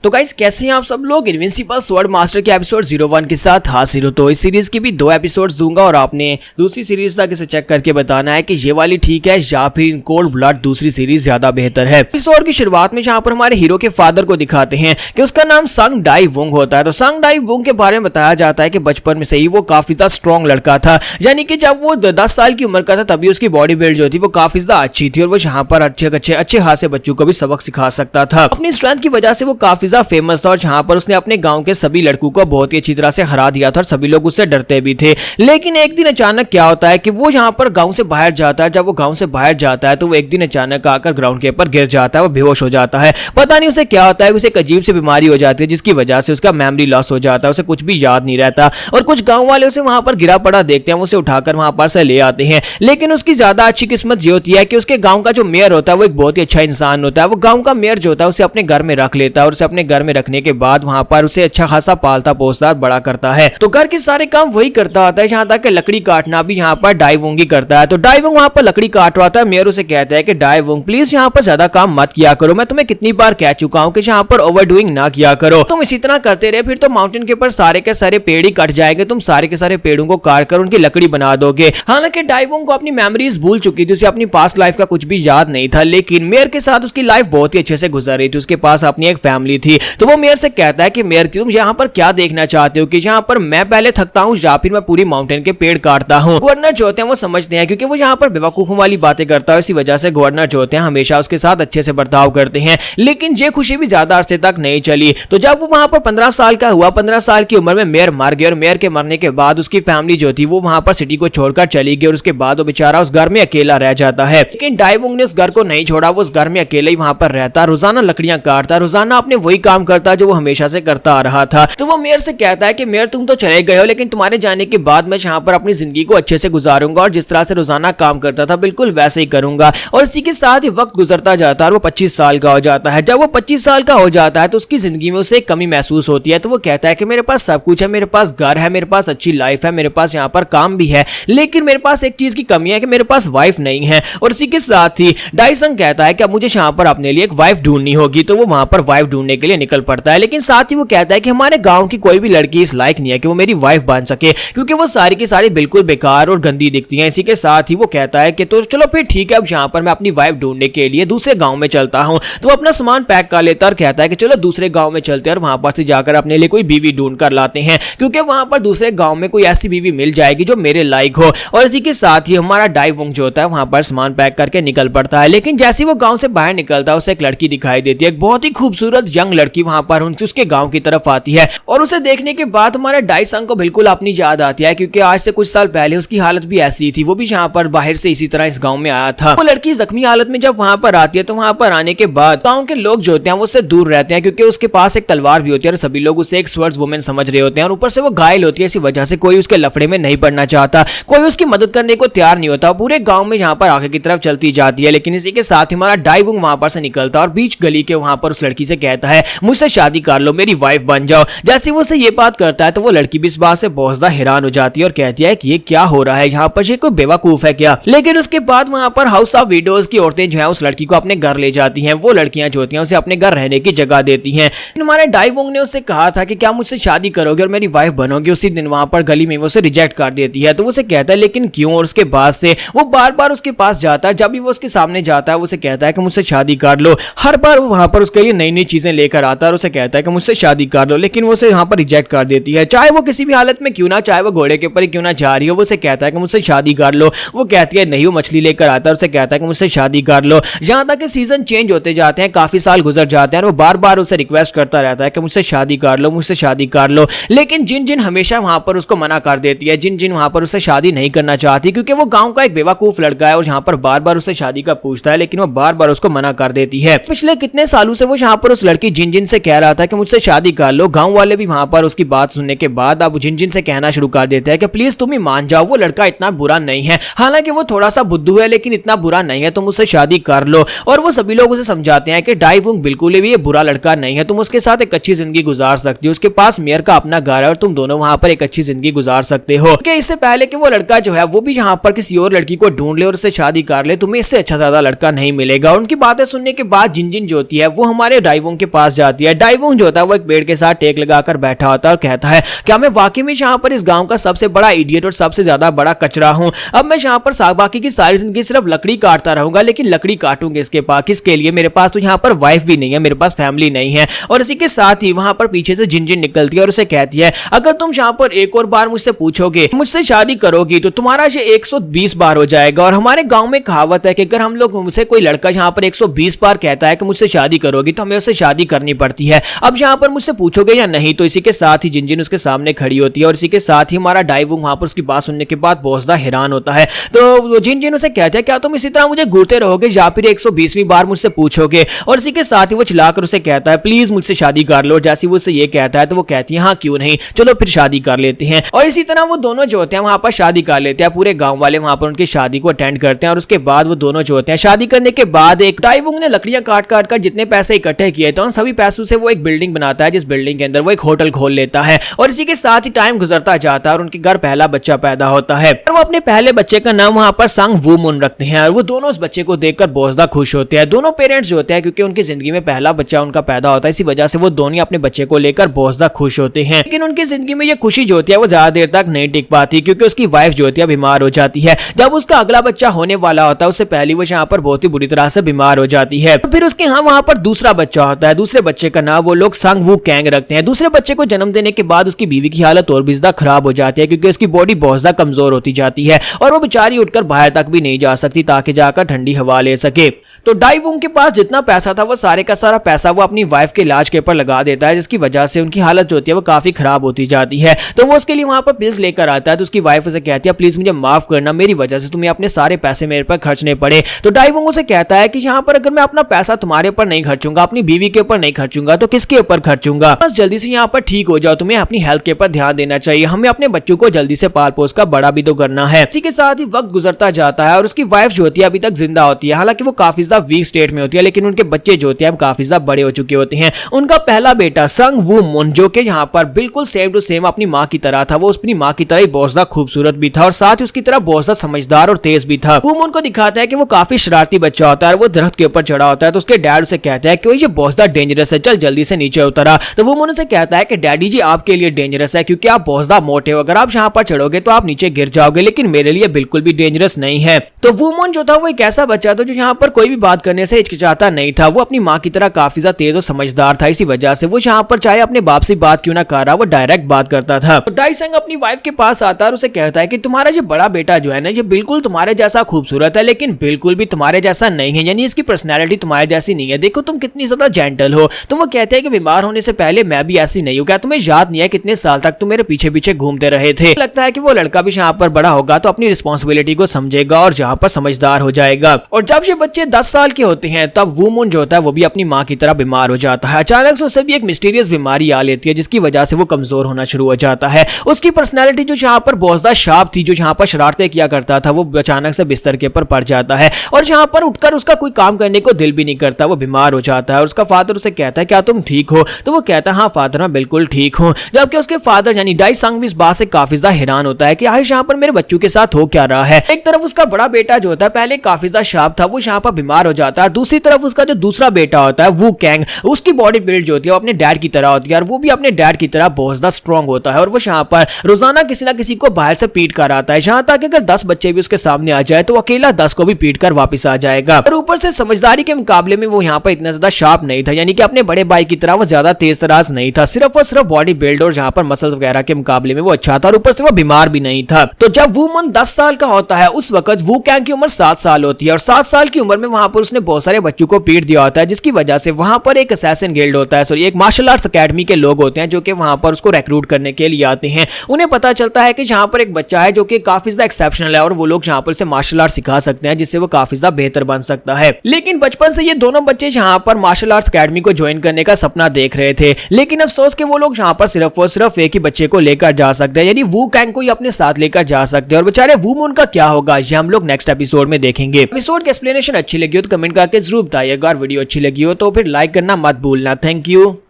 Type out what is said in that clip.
तो गाइस कैसे हैं आप सब लोग। इनविंसिबल स्वॉर्ड मास्टर के एपिसोड 01 के साथ हाजिर हो। तो इस सीरीज की भी 2 एपिसोड्स दूंगा और आपने दूसरी सीरीज तक इसे चेक करके बताना है कि ये वाली ठीक है या फिर कोल्ड ब्लड दूसरी सीरीज ज्यादा बेहतर है। एपिसोड की शुरुआत में जहां पर हमारे हीरो के फादर को दिखाते हैं कि उसका नाम संग डाई वुंग होता है। तो संग डाई वुंग के बारे में बताया जाता है कि बचपन में से ही वो काफी ज्यादा स्ट्रॉन्ग लड़का था, यानी कि जब वो 10 साल की उम्र का था तभी उसकी बॉडी बिल्ड जो थी वो काफी ज्यादा अच्छी थी और वो यहाँ पर अच्छे खासे बच्चों को भी सबक सिखा सकता था। अपनी स्ट्रेंथ की वजह से वो काफी ज्यादा फेमस था और जहां पर उसने अपने गांव के सभी लड़कों को बहुत ही अच्छी तरह से हरा दिया था और सभी लोग उससे डरते भी थे। लेकिन एक दिन अचानक क्या होता है कि वो यहाँ पर गांव से बाहर जाता है। जब वो गांव से बाहर जाता है तो वो एक दिन अचानक आकर ग्राउंड के ऊपर गिर जाता है, वो बेहोश हो जाता है। पता नहीं उसे क्या होता है, उसे एक अजीब सी बीमारी हो जाती है जिसकी वजह से उसका मेमोरी लॉस हो जाता है, उसे कुछ भी याद नहीं रहता। और कुछ गांव वाले उसे वहां पर गिरा पड़ा देखते हैं, उसे उठाकर वहां पर से ले आते हैं। लेकिन उसकी ज्यादा अच्छी किस्मत ये होती है कि उसके गांव का जो मेयर होता है वो एक बहुत ही अच्छा इंसान होता है। वो गांव का मेयर जो होता है उसे अपने घर में रख लेता है और उसे अपने घर में रखने के बाद वहां पर उसे अच्छा खासा पालता पोसता बड़ा करता है। तो घर के सारे काम वही करता होता है, जहां तक कि लकड़ी काटना भी यहाँ पर डाई वुंग ही करता है। तो डाई वुंग वहां पर लकड़ी काट रहा था। मेयर उसे कहता है कि डाई वुंग प्लीज यहाँ पर ज्यादा काम मत किया करो, मैं तुम्हें कितनी बार कह चुका हूँ कि यहाँ पर ओवरडूइंग ना किया करो। तुम इसी तरह करते रहे फिर तो माउंटेन के ऊपर सारे के सारे पेड़ ही कट जाएंगे, तुम सारे के सारे पेड़ों को काट कर उनकी लकड़ी बना दोगे। हालांकि डाई वुंग को अपनी मेमोरीज भूल चुकी थी, उसे अपनी पास्ट लाइफ का कुछ भी याद नहीं था, लेकिन मेयर के साथ उसकी लाइफ बहुत ही अच्छे से गुजर रही थी। उसके पास अपनी एक फैमिली थी। तो वो मेयर से कहता है कि मेयर तुम यहाँ पर क्या देखना चाहते हो कि यहाँ पर मैं पहले थकता हूँ या फिर मैं पूरी माउंटेन के पेड़ काटता हूँ। गवर्नर जो होते हैं वो समझते हैं क्योंकि वो यहाँ पर बेवकूफों वाली बातें करता है, इसी वजह से गवर्नर जो होते हैं हमेशा उसके साथ अच्छे से बर्ताव करते हैं। लेकिन ये खुशी भी ज्यादा अरसे तक नहीं चली। तो जब वो वहां पर 15 साल का हुआ, 15 साल की उम्र में मेयर मर गया और मेयर के मरने के बाद उसकी फैमिली जो थी वो वहां पर सिटी को छोड़कर चली गई और उसके बाद वो बेचारा उस घर में अकेला रह जाता है। लेकिन डाई वुंग ने उस घर को नहीं छोड़ा, वो उस घर में अकेले ही वहां पर रहता, रोजाना लकड़ियां काटता, रोजाना अपने वही काम करता जो वो हमेशा से करता आ रहा था। तो वो मेयर से कहता है कि मेयर तुम तो चले गए हो, लेकिन तुम्हारे जाने के बाद मैं यहाँ पर अपनी जिंदगी को अच्छे से गुजारूंगा और जिस तरह से रोजाना काम करता था बिल्कुल वैसे ही करूंगा। और इसी के साथ ही वक्त गुजरता जाता है और वो 25 साल का हो जाता है। जब वो 25 साल का हो जाता है तो उसकी जिंदगी में उसे एक कमी महसूस होती है। तो वो कहता है कि मेरे पास सब कुछ है, मेरे पास घर है, मेरे पास अच्छी लाइफ है, मेरे पास यहाँ पर काम भी है, लेकिन मेरे पास एक चीज की कमी है कि मेरे पास वाइफ नहीं है। और इसी के साथ ही डाई संग कहता है कि अब मुझे यहाँ पर अपने लिए एक वाइफ ढूंढनी होगी। तो वो वहां पर वाइफ ढूंढने के लिए निकल पड़ता है। लेकिन साथ ही वो कहता है कि हमारे गांव की कोई भी लड़की इस लायक नहीं है कि वो मेरी वाइफ बन सके, क्योंकि वो सारी की सारी बिल्कुल बेकार और गंदी दिखती हैं। इसी के साथ ही वो कहता है कि तो चलो फिर ठीक है, अब यहाँ पर मैं अपनी वाइफ ढूंढने के लिए दूसरे गांव में चलता हूँ। तो वो अपना सामान पैक कर लेता है और कहता है कि चलो दूसरे गांव में चलते हैं और वहां पर से जाकर अपने लिए कोई बीवी ढूंढ कर लाते हैं, क्योंकि वहां पर दूसरे गांव में कोई ऐसी बीवी मिल जाएगी जो मेरे लायक हो। और इसी के साथ ही हमारा डाई वुंग जो होता है वहां पर सामान पैक करके निकल पड़ता है। लेकिन जैसे वो गांव से बाहर निकलता है उसे एक लड़की दिखाई देती है, एक बहुत ही खूबसूरत यंग लड़की वहां पर उसके गांव की तरफ आती है। और उसे देखने के बाद हमारे डाई संग को बिल्कुल अपनी याद आती है, क्योंकि आज से कुछ साल पहले उसकी हालत भी ऐसी थी, वो भी यहाँ पर बाहर से इसी तरह इस गांव में आया था। वो लड़की जख्मी हालत में जब वहां पर आती है तो वहां पर आने के बाद गांव के लोग जो होते हैं वो उससे दूर रहते हैं, क्योंकि उसके पास एक तलवार भी होती है और सभी लोग उसे एक स्वर्ड्स वुमेन समझ रहे होते हैं। और ऊपर से वो घायल होती है, इसी वजह से कोई उसके लफड़े में नहीं पड़ना चाहता, कोई उसकी मदद करने को तैयार नहीं होता। पूरे गांव में यहाँ पर आगे की तरफ चलती जाती है। लेकिन इसी के साथ हमारा डाई वुंग वहां पर से निकलता और बीच गली के वहां पर उस लड़की से कहता है मुझसे शादी कर लो, मेरी वाइफ बन जाओ। जैसे वो उससे ये बात करता है तो वो लड़की भी इस बात से बहुत ज्यादा हैरान हो जाती है और कहती है कि ये क्या हो रहा है, यहाँ पर ये कोई बेवकूफ है क्या। लेकिन उसके बाद वहां पर हाउस ऑफ विडोज की औरतें जो है उस लड़की को अपने घर ले जाती हैं। वो लड़कियां जो होती हैं उसे अपने घर रहने की जगह देती हैं। हमारे डाई वुंग ने उससे कहा था कि क्या मुझसे शादी करोगे और मेरी वाइफ बनोगे। उसी दिन वहां पर गली में वो उसे रिजेक्ट कर देती है। तो वो उसे कहता है लेकिन क्यों। और उसके बाद से वो बार बार उसके पास जाता है, जब भी वो उसके सामने जाता है वो उसे कहता है कि मुझसे शादी कर लो। हर बार वो वहां पर उसके लिए नई नई चीजें लेकर आता है और उसे कहता है कि मुझसे शादी कर लो, लेकिन वो उसे यहाँ पर रिजेक्ट कर देती है। चाहे वो किसी भी हालत में क्यों ना, चाहे वो घोड़े के ऊपर ही क्यों ना जा रही हो, वो उसे कहता है कि मुझसे शादी कर लो। वो कहती है नहीं। वो मछली लेकर आता है और उसे कहता है कि मुझसे शादी कर लो। जहां तक कि सीजन चेंज होते जाते हैं, काफी साल गुजर जाते हैं और वो बार बार उसे रिक्वेस्ट करता रहता है कि मुझसे शादी कर लो, मुझसे शादी कर लो। लेकिन जिन जिन हमेशा वहां पर उसको मना कर देती है, जिन जिन वहां पर उससे शादी नहीं करना चाहती, क्योंकि वो गांव का एक बेवकूफ लड़का है और यहाँ पर बार बार उससे शादी का पूछता है, लेकिन वो बार बार उसको मना कर देती है। पिछले कितने सालों से वो यहाँ पर उस लड़की जिन जिन से कह रहा था कि मुझसे शादी कर लो, गांव वाले भी भी वहां पर उसकी बात सुनने के बाद अब जिनजिन से कहना शुरू कर देता है कि प्लीज तुम ही मान जाओ, वो लड़का इतना बुरा नहीं है, हालांकि वो थोड़ा सा बुद्धू है लेकिन इतना बुरा नहीं है, तुम उससे शादी कर लो। और वो सभी लोग उसे समझाते हैं कि डाइवुंग बिल्कुल भी ये बुरा लड़का नहीं है, तुम उसके साथ एक अच्छी जिंदगी गुजार सकती हो, उसके पास मेयर का अपना घर है और तुम दोनों वहां पर एक अच्छी जिंदगी गुजार सकते हो। इससे पहले कि वो लड़का जो है वो भी यहाँ पर किसी और लड़की को ढूंढ ले और उससे शादी कर ले, तुम्हें इससे अच्छा ज्यादा लड़का नहीं मिलेगा। उनकी बातें सुनने के बाद जिनजिन जो होती है वो हमारे डाइवुंग के पास जाती है। डाइवुंग जो होता है वो एक पेड़ के साथ टेक लगाकर बैठा होता है और कहता है क्या मैं वाकई में यहाँ पर इस गांव का सबसे बड़ा इडियट और सबसे ज्यादा बड़ा कचरा हूँ। अब मैं यहाँ पर बाकी की सारी जिंदगी सिर्फ लकड़ी काटता रहूंगा, लेकिन लकड़ी काटूंगा इसके पास किसके लिए, मेरे पास तो यहाँ पर वाइफ भी नहीं है, मेरे पास फैमिली नहीं है। और इसी के साथ ही वहां पर पीछे से जिनजिन निकलती है और उसे कहती है अगर तुम यहाँ पर एक और बार मुझसे पूछोगे, मुझसे शादी करोगी तो तुम्हारा ये 120 बार हो जाएगा। और हमारे गांव में कहावत है कि अगर हम लोग मुझसे कोई लड़का यहाँ पर 120 बार कहता है कि मुझसे शादी करोगी तो हमें उससे शादी करनी पड़ती है। अब यहाँ पर मुझसे पूछोगे या नहीं। तो इसी के साथ ही जिनजिन उसके सामने खड़ी होती है और इसी के साथ ही हमारा डाइवुंग वहां पर उसकी बात सुनने के बाद बहुत ज्यादा हैरान होता है। तो जिनजिन उसे कहते हैं क्या तुम इसी तरह मुझे घूरते रहोगे या फिर 120वीं बार मुझसे पूछोगे। और इसी के साथ ही वो चिल्लाकर उसे कहता है प्लीज मुझसे शादी कर लो। जैसे वो उससे ये कहता है तो वो कहती है हाँ क्यों नहीं, चलो फिर शादी कर लेते हैं। और इसी तरह वो दोनों जो होते हैं वहां पर शादी कर लेते हैं। पूरे गांव वाले वहां पर उनकी शादी को अटेंड करते हैं और उसके बाद वो दोनों जो होते हैं शादी करने के बाद एक डाइवुंग ने लकड़ियां काट काट कर जितने पैसे इकट्ठे किए थे उन सभी पैसों से वो एक बिल्डिंग बनाता है, जिस बिल्डिंग के अंदर वो एक होटल खोल लेता है। और इसी के साथ ही टाइम गुजरता जाता है और उनके घर पहला बच्चा पैदा होता है। और वो अपने पहले बच्चे का नाम वहां पर संग वू मुन रखते हैं और वो दोनों उस बच्चे को देखकर बहुत ज्यादा खुश होते हैं। दोनों पेरेंट्स जो होते हैं क्योंकि उनकी जिंदगी में पहला बच्चा उनका पैदा होता है, इसी वजह से वो दोनों अपने बच्चे को लेकर बहुत ज्यादा खुश होते हैं। लेकिन उनकी जिंदगी में ये खुशी जो होती है वो ज्यादा देर तक नहीं टिक पाती क्योंकि उसकी वाइफ जो होती है बीमार हो जाती है। जब उसका अगला बच्चा होने वाला होता है उससे पहले वो यहाँ पर बहुत ही बुरी तरह से बीमार हो जाती है। फिर उसके यहाँ वहां पर दूसरा बच्चा होता है। दूसरे बच्चे का नाम वो लोग संग वू कैंग रखते हैं। दूसरे बच्चे को जन्म देने के बाद उसकी बीवी की हालत और भी ज्यादा खराब हो जाती है क्योंकि उसकी बॉडी बहुत ज्यादा कमजोर होती जाती है और वो बेचारी उठकर बाहर तक भी नहीं जा सकती ताकि जाकर ठंडी हवा ले सके। तो डाइवुंग के पास जितना पैसा था वो सारे का सारा पैसा वो अपनी वाइफ के इलाज के ऊपर लगा देता है, जिसकी वजह से उनकी हालत जो होती है वो काफी खराब होती जाती है। तो वो उसके लिए वहां पर पिल्स लेकर आता है। तो उसकी वाइफ उसे कहती है प्लीज मुझे माफ करना, मेरी वजह से तुम्हें अपने सारे पैसे मेरे पर खर्चने पड़े। तो डाइवुंग उसे कहता है कि यहाँ पर अगर मैं अपना पैसा तुम्हारे ऊपर नहीं खर्चूंगा, अपनी बीवी के ऊपर नहीं खर्चूंगा तो किसके ऊपर खर्चूंगा। बस जल्दी से यहाँ पर ठीक हो जाओ, तुम्हें अपनी हेल्थ के ऊपर ध्यान देना चाहिए, हमें अपने बच्चों को जल्दी से पाल पोस कर बड़ा भी तो करना है। इसी के साथ ही वक्त गुजरता जाता है और उसकी वाइफ जो होती है अभी तक जिंदा होती है, हालांकि वो काफी ज्यादा वीक स्टेट में होती है, लेकिन उनके बच्चे जो होते हैं काफी ज्यादा बड़े हो चुके होते हैं। उनका पहला बेटा संग वू मुन जो कि यहाँ पर बिल्कुल सेम टू सेम अपनी माँ की तरह था, वो अपनी माँ की तरह ही बहुत ज्यादा खूबसूरत भी था और साथ ही उसकी तरह बहुत ज्यादा समझदार और तेज भी था। वू मुन को दिखाता है कि वो काफी शरारती बच्चा होता है और वो दरख्त के ऊपर चढ़ा होता है। तो उसके डैड उसे कहता है कि ये बहुत ज्यादा डेंजरस है, चल जल्दी से नीचे उतरा। तो वो मुन उसे कहता है कि डैडी जी आपके लिए डेंजरस है क्योंकि आप बहुत ज्यादा मोटे हो, अगर आप यहाँ पर चढ़ोगे तो आप नीचे गिर जाओगे, लेकिन मेरे लिए बिल्कुल भी डेंजरस नहीं है। तो वू मुन जो था वो एक ऐसा बच्चा था जो यहाँ पर कोई भी बात करने से हिचकिचाता नहीं था। वो अपनी माँ की तरह काफी ज्यादा तेज और समझदार था, इसी वजह से वो यहाँ पर चाहे अपने बाप से बात क्यों ना कर रहा वो डायरेक्ट बात करता था। तो डाइसंग अपनी वाइफ के पास आता है और उसे कहता है कि तुम्हारा जो बड़ा बेटा जो है ना ये बिल्कुल तुम्हारे जैसा खूबसूरत है लेकिन बिल्कुल भी तुम्हारे जैसा नहीं है, यानी इसकी पर्सनैलिटी तुम्हारे जैसी नहीं है, देखो तुम कितनी ज्यादा जेंटल हो। तो वो कहते हैं कि बीमार होने से पहले मैं भी ऐसी नहीं हूँ, क्या तुम्हें याद नहीं है कितने साल तक तुम मेरे पीछे पीछे घूमते रहे थे। लगता है कि वो लड़का भी यहाँ पर बड़ा होगा तो अपनी रिस्पॉन्सिबिलिटी को समझेगा और यहाँ पर समझदार हो जाएगा। और जब ये बच्चे 10 साल के होते हैं तब वू मुन जो होता है वो भी अपनी माँ की तरह बीमार हो जाता है। अचानक से उसे भी एक मिस्टीरियस बीमारी आ लेती है जिसकी वजह से वो कमजोर होना शुरू हो जाता है। उसकी पर्सनैलिटी जो यहाँ पर बहुत ज्यादा शार्प थी, जो यहाँ पर शरारतें किया करता था, वो अचानक से बिस्तर के ऊपर पड़ जाता है और यहाँ पर उठकर उसका कोई काम करने को दिल भी नहीं करता, वो बीमार हो जाता है। और उसका फादर उसे कहता है क्या तुम ठीक हो। तो वो कहता है हाँ फादर मैं बिल्कुल ठीक हूँ। जबकि उसके फादर यानी डाइसंग भी इस बात से काफी ज्यादा हैरान होता है कि आखिर यहाँ पर मेरे बच्चों के साथ हो क्या रहा है। एक तरफ उसका बड़ा बेटा जो होता है पहले काफी ज्यादा शार्प था, वो यहाँ पर बीमार हो जाता है। दूसरी तरफ उसका जो दूसरा बेटा होता है वू कैंग, उसकी बॉडी बिल्ड जो होती है वो अपने डैड की तरह होती है और वो भी अपने डैड की तरह बहुत ज्यादा स्ट्रॉन्ग होता है और वो यहाँ पर रोजाना किसी ना किसी को बाहर से पीट कर आता है, यहाँ तक अगर 10 बच्चे भी उसके सामने आ जाए तो अकेला 10 को भी पीट कर वापस आ जाएगा। और ऊपर से समझदारी के मुकाबले में वो यहाँ पर इतना ज्यादा शार्प नहीं था, यानी कि अपने बड़े भाई की तरह वो ज्यादा तेज तराज नहीं था, सिर्फ और सिर्फ बॉडी बिल्ड और यहाँ पर मसल्स वगैरह के मुकाबले में वो अच्छा था और ऊपर से वो बीमार भी नहीं था। तो जब वू मुन 10 साल का होता है उस वक्त वू कैंग की उम्र 7 साल होती है और 7 साल की उम्र में वहां पर उसने बहुत सारे बच्चों को पीट दिया होता है, जिसकी वजह से वहां पर एक असैसिन गिल्ड होता है, सॉरी एक मार्शल आर्ट्स एकेडमी के लोग होते हैं जो कि वहां पर उसको रिक्रूट करने के लिए आते हैं। उन्हें पता चलता है कि यहाँ पर एक बच्चा है जो कि काफी ज्यादा एक्सेप्शनल है और वो लोग यहाँ पर उसे मार्शल आर्ट सिखा सकते हैं जिससे वो काफी ज्यादा बेहतर बन सकता है। लेकिन बचपन से ये दोनों बच्चे यहाँ पर मार्शल आर्ट्स एकेडमी को ज्वाइन करने का सपना देख रहे थे, लेकिन अफसोस सोच के वो लोग यहाँ पर सिर्फ और सिर्फ एक ही बच्चे को लेकर जा सकते हैं, यानी वू कैंग को ही अपने साथ लेकर जा सकते हैं। और बेचारे वू मून का क्या होगा ये हम लोग नेक्स्ट एपिसोड में देखेंगे। एपिसोड की एक्सप्लेनेशन अच्छी लगी हो तो कमेंट करके जरूर बताइएगा। वीडियो अच्छी लगी हो तो फिर लाइक करना मत भूलना। Thank you.